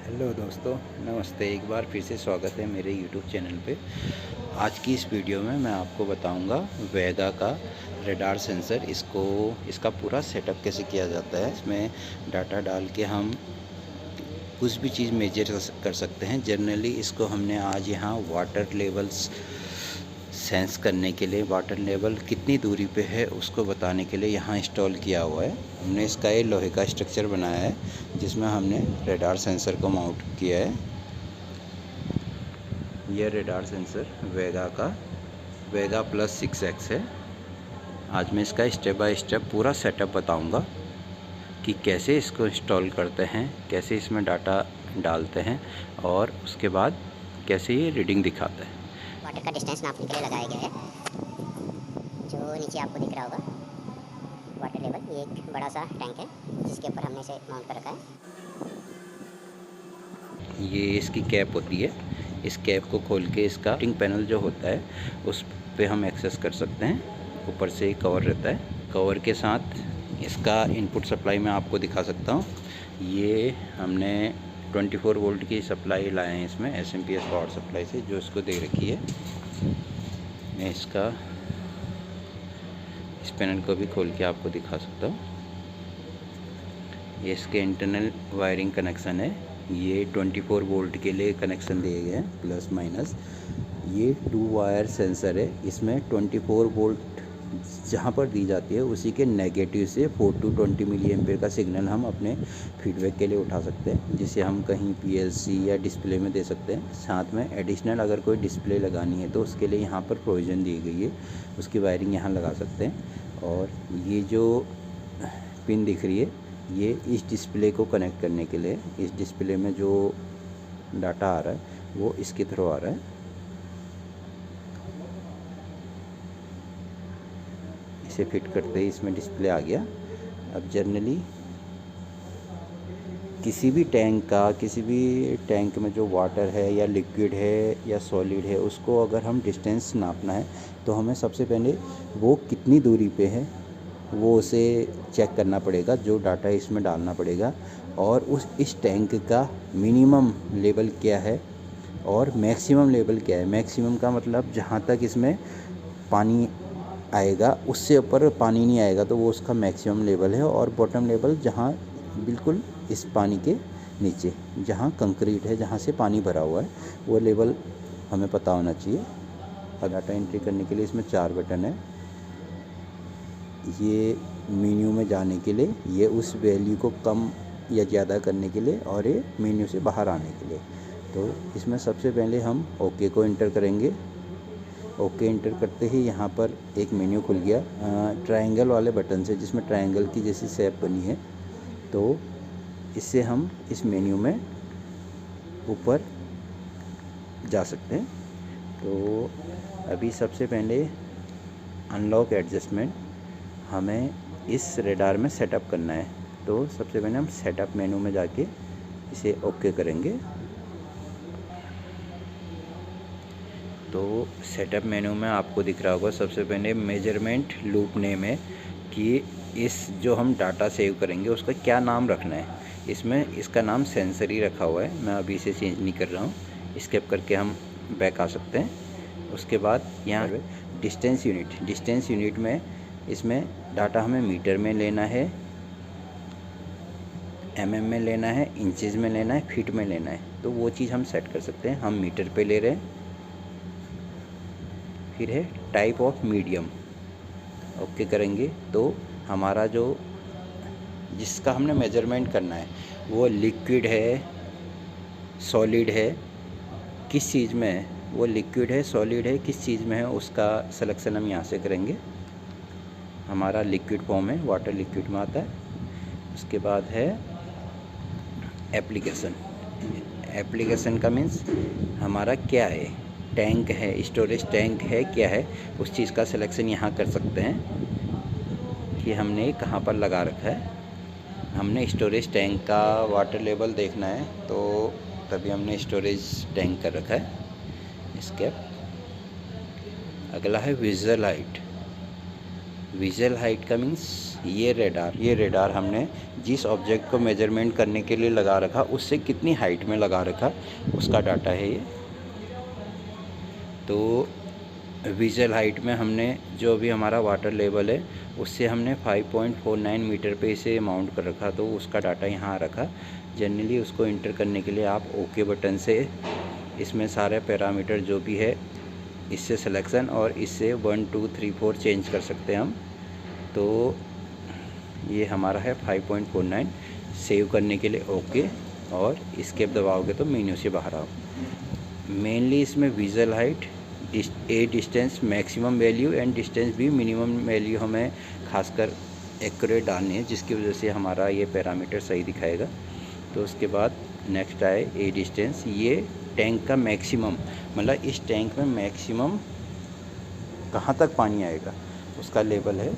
Hello दोस्तों, नमस्ते। एक बार फिर से स्वागत है मेरे यूट्यूब चैनल पे। आज की इस वीडियो में मैं आपको बताऊंगा वेगा का रडार सेंसर, इसका पूरा सेटअप कैसे किया जाता है। इसमें डाटा डाल के हम कुछ भी चीज़ मेजर कर सकते हैं। जनरली इसको हमने आज यहाँ वाटर लेवल्स सेंस करने के लिए, वाटर लेवल कितनी दूरी पे है उसको बताने के लिए यहाँ इंस्टॉल किया हुआ है। हमने इसका ये लोहे का स्ट्रक्चर बनाया है जिसमें हमने रडार सेंसर को माउंट किया है। यह रडार सेंसर वेगा प्लस 6X है। आज मैं इसका स्टेप बाय स्टेप पूरा सेटअप बताऊंगा कि कैसे इसको इंस्टॉल करते हैं, कैसे इसमें डाटा डालते हैं और उसके बाद कैसे ये रीडिंग दिखाता है। वाटर का डिस्टेंस नापने के लिए लगाया गया है, जो नीचे आपको दिख रहा होगा वाटर लेवल। ये एक बड़ा सा टैंक है जिसके ऊपर हमने इसे माउंट कर रखा है। ये इसकी कैप होती है। इस कैप को खोल के इसका हीटिंग पैनल जो होता है उस पे हम एक्सेस कर सकते हैं। ऊपर से कवर रहता है। कवर के साथ इसका इनपुट सप्लाई मैं आपको दिखा सकता हूँ। ये हमने 24 वोल्ट की सप्लाई लाए हैं इसमें, SMPS पावर सप्लाई से, जो इसको दे रखी है। मैं इस पैनल को भी खोल के आपको दिखा सकता हूँ। ये इसके इंटरनल वायरिंग कनेक्शन है। ये 24 वोल्ट के लिए कनेक्शन दिए गए हैं, प्लस माइनस। ये 2 वायर सेंसर है। इसमें 24 वोल्ट जहाँ पर दी जाती है उसी के नेगेटिव से 4 to 20 मिली एम्पेयर का सिग्नल हम अपने फीडबैक के लिए उठा सकते हैं, जिसे हम कहीं PLC या डिस्प्ले में दे सकते हैं। साथ में एडिशनल अगर कोई डिस्प्ले लगानी है तो उसके लिए यहाँ पर प्रोविज़न दी गई है, उसकी वायरिंग यहाँ लगा सकते हैं। और ये जो पिन दिख रही है ये इस डिस्प्ले को कनेक्ट करने के लिए, इस डिस्प्ले में जो डाटा आ रहा है वो इसके थ्रू आ रहा है। इसे फिट करते ही इसमें डिस्प्ले आ गया। अब जनरली किसी भी टैंक में जो वाटर है या लिक्विड है या सॉलिड है, उसको अगर हम डिस्टेंस नापना है तो हमें सबसे पहले वो कितनी दूरी पे है वो उसे चेक करना पड़ेगा, जो डाटा इसमें डालना पड़ेगा। और इस टैंक का मिनिमम लेवल क्या है और मैक्सिमम लेवल क्या है। मैक्सिमम का मतलब जहाँ तक इसमें पानी आएगा, उससे ऊपर पानी नहीं आएगा तो वो उसका मैक्सिमम लेवल है। और बॉटम लेवल जहाँ बिल्कुल इस पानी के नीचे, जहाँ कंक्रीट है, जहाँ से पानी भरा हुआ है, वो लेवल हमें पता होना चाहिए। और डाटा एंट्री करने के लिए इसमें 4 बटन है। ये मेन्यू में जाने के लिए, ये उस वैल्यू को कम या ज़्यादा करने के लिए, और ये मेन्यू से बाहर आने के लिए। तो इसमें सबसे पहले हम ओके को इंटर करेंगे। ओके इंटर करते ही यहाँ पर एक मेन्यू खुल गया ट्रायंगल वाले बटन से, जिसमें ट्रायंगल की जैसी शेप बनी है। तो इससे हम इस मेन्यू में ऊपर जा सकते हैं। तो अभी सबसे पहले अनलॉक एडजस्टमेंट हमें इस रडार में सेटअप करना है। तो सबसे पहले हम सेटअप मेनू में जाके इसे ओके करेंगे। तो सेटअप मेनू में आपको दिख रहा होगा सबसे पहले मेजरमेंट लूप नेम है कि इस जो हम डाटा सेव करेंगे उसका क्या नाम रखना है। इसमें इसका नाम सेंसर ही रखा हुआ है, मैं अभी इसे चेंज नहीं कर रहा हूँ। स्केप करके हम बैक आ सकते हैं। उसके बाद यहाँ पे डिस्टेंस यूनिट में इसमें डाटा हमें मीटर में लेना है, mm में लेना है, इंचेस में लेना है, फीट में लेना है। तो वो चीज़ हम सेट कर सकते हैं। हम मीटर पे ले रहे हैं। फिर है टाइप ऑफ मीडियम, ओके करेंगे तो हमारा जिसका हमने मेजरमेंट करना है वो लिक्विड है, सॉलिड है, किस चीज़ में है, वो लिक्विड है, सॉलिड है, किस चीज़ में है, उसका सिलेक्शन हम यहाँ से करेंगे। हमारा लिक्विड फॉर्म है, वाटर लिक्विड में आता है। उसके बाद है एप्लीकेशन का मीन्स हमारा क्या है, टैंक है, स्टोरेज टैंक है, क्या है, उस चीज़ का सिलेक्शन यहाँ कर सकते हैं कि हमने कहाँ पर लगा रखा है। हमने स्टोरेज टैंक का वाटर लेवल देखना है तो तभी हमने स्टोरेज टैंक कर रखा है। इसके अगला है विजुअल हाइट का मीन्स ये रेडार हमने जिस ऑब्जेक्ट को मेजरमेंट करने के लिए लगा रखा उससे कितनी हाइट में लगा रखा उसका डाटा है ये। तो विजुअल हाइट में हमने जो भी हमारा वाटर लेवल है उससे हमने 5.49 मीटर पे इसे माउंट कर रखा, तो उसका डाटा यहाँ रखा। जनरली उसको इंटर करने के लिए आप ओके बटन से इसमें सारे पैरामीटर जो भी है इससे सिलेक्शन और इससे 1 2 3 4 चेंज कर सकते हैं हम। तो ये हमारा है 5.49। सेव करने के लिए ओके और एस्केप दबाओगे तो मेन्यू से बाहर आओ। मेनली इसमें visual height, A distance maximum value and distance भी मिनिमम वैल्यू हमें खासकर एक्यूरेट डालनी है, जिसकी वजह से हमारा ये पैरामीटर सही दिखाएगा। तो उसके बाद नेक्स्ट आए ए डिस्टेंस। ये टैंक का मैक्सिमम, मतलब इस टैंक में मैक्सिमम कहाँ तक पानी आएगा उसका लेवल है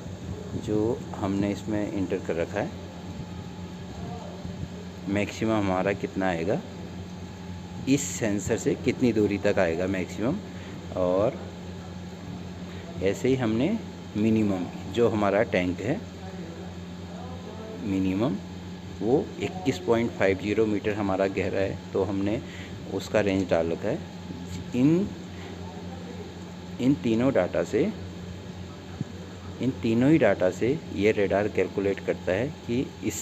जो हमने इसमें इंटर कर रखा है। मैक्सिमम हमारा कितना आएगा, इस सेंसर से कितनी दूरी तक आएगा मैक्सिमम। और ऐसे ही हमने मिनिमम, जो हमारा टैंक है मिनिमम वो 21.50 मीटर हमारा गहरा है, तो हमने उसका रेंज डाल रखा है। इन तीनों ही डाटा से ये रेडार कैलकुलेट करता है कि इस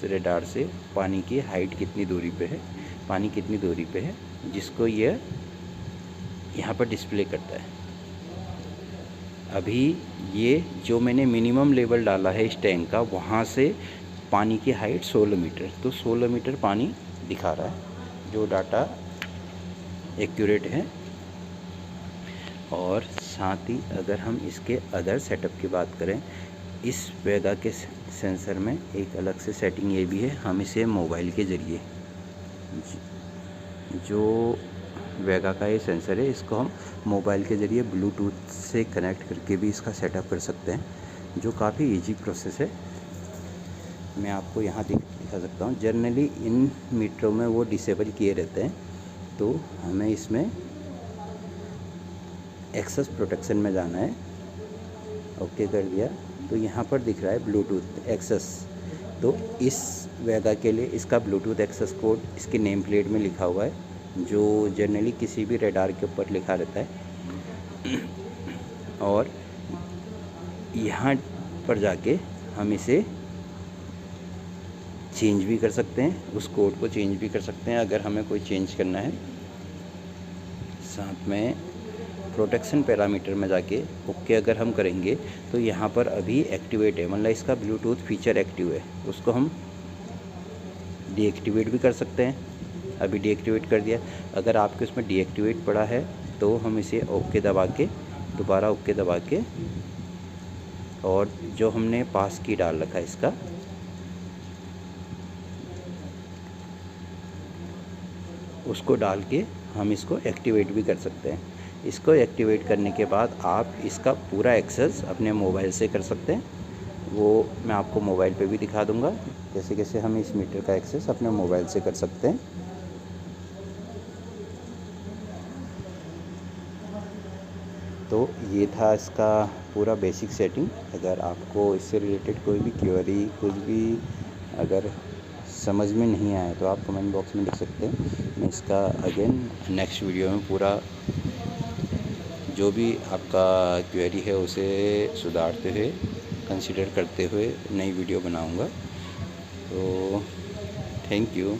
रेडार से पानी की हाइट कितनी दूरी पे है, पानी कितनी दूरी पे है, जिसको ये यहाँ पर डिस्प्ले करता है। अभी ये जो मैंने मिनिमम लेवल डाला है इस टैंक का, वहाँ से पानी की हाइट 16 मीटर, तो 16 मीटर पानी दिखा रहा है, जो डाटा एक्यूरेट है। और साथ ही अगर हम इसके अदर सेटअप की बात करें, इस वेगा के सेंसर में एक अलग से सेटिंग ये भी है, हम इसे मोबाइल के ज़रिए, जो वेगा का ये सेंसर है इसको हम मोबाइल के ज़रिए ब्लूटूथ से कनेक्ट करके भी इसका सेटअप कर सकते हैं, जो काफ़ी इजी प्रोसेस है। मैं आपको यहाँ दिखा सकता हूँ। जनरली इन मीटरों में वो डिसेबल किए रहते हैं, तो हमें इसमें एक्सेस प्रोटेक्शन में जाना है। ओके कर दिया तो यहाँ पर दिख रहा है ब्लूटूथ एक्सेस। तो इस वेगा के लिए इसका ब्लूटूथ एक्सेस कोड इसकी नेम प्लेट में लिखा हुआ है, जो जनरली किसी भी रेडार के ऊपर लिखा रहता है। और यहाँ पर जाके हम इसे चेंज भी कर सकते हैं, उस कोड को चेंज भी कर सकते हैं अगर हमें कोई चेंज करना है। साथ में प्रोटेक्शन पैरामीटर में जाके ओके अगर हम करेंगे तो यहाँ पर अभी एक्टिवेट है, मतलब इसका ब्लूटूथ फीचर एक्टिव है, उसको हम डीएक्टिवेट भी कर सकते हैं। अभी डीएक्टिवेट कर दिया। अगर आपके उसमें डीएक्टिवेट पड़ा है तो हम इसे ओके दबा के, दोबारा ओके दबा के, और जो हमने पास की डाल रखा है इसका, उसको डाल के हम इसको एक्टिवेट भी कर सकते हैं। इसको एक्टिवेट करने के बाद आप इसका पूरा एक्सेस अपने मोबाइल से कर सकते हैं। वो मैं आपको मोबाइल पे भी दिखा दूंगा कैसे कैसे हम इस मीटर का एक्सेस अपने मोबाइल से कर सकते हैं। तो ये था इसका पूरा बेसिक सेटिंग। अगर आपको इससे रिलेटेड कोई भी क्वेरी, कुछ भी अगर समझ में नहीं आया तो आप कमेंट बॉक्स में लिख सकते हैं। मैं इसका अगेन नेक्स्ट वीडियो में पूरा जो भी आपका क्वेरी है उसे सुधारते हुए, कंसीडर करते हुए नई वीडियो बनाऊंगा। तो थैंक यू।